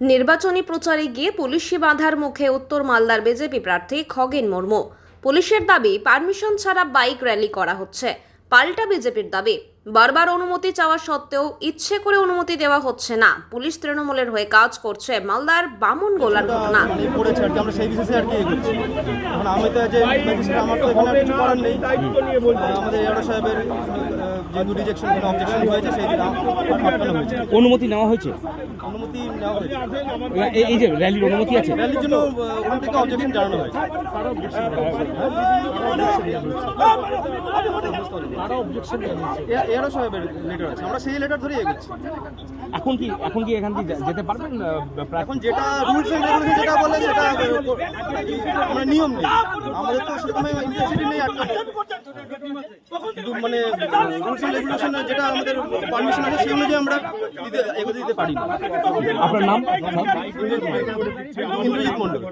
নির্বাচনী প্রচারে গিয়ে পুলিশি বাধার মুখে উত্তর মালদার বিজেপি প্রার্থী খগেন মুর্মু। পুলিশের দাবি পারমিশন ছাড়া বাইক র্যালি করা হচ্ছে। পাল্টা বিজেপির দাবি বারবার অনুমতি চাওয়া সত্ত্বেও ইচ্ছে করে অনুমতি দেওয়া হচ্ছে না। পুলিশ তৃণমূলের হয়ে কাজ করছে। মালদার বামুনগোলার ঘটনা। আমরা সেই বিশেষে আর কি এগোচ্ছি। এখন আমি তো যে আমার তো এখানে কিছু করার নেই। আমাদের এআরও সাহেবের যেহেতু রিজেকশন অবজেকশন হয়েছে সেই দিন আটকানো হয়েছে। অনুমতি নেওয়া হয়েছে? অনুমতি নেওয়া হয়েছে। এই যে র্যালির অনুমতি আছে? র্যালির জন্য ওখান থেকে অবজেকশন জানানো হয়েছে। এআরও সাহেবের লেটার আছে, আমরা সেই লেটার ধরেই এগোচ্ছি। এখন কি এখান থেকে যেতে পারবেন? এখন যেটা রুলস এন্ড রেগুলেশন যেটা বলে সেটা আমরা নিয়ম নেই, আমাদের তো সেরকম ইন্টারেস্ট নেই আটকানো। মানে রুলস এন্ড রেগুলেশন যেটা আমাদের পারমিশন আছে সেই অনুযায়ী আমরা এগোতে দিতে পারি না। আপনার নাম? ইন্দ্রজিৎ মন্ডল।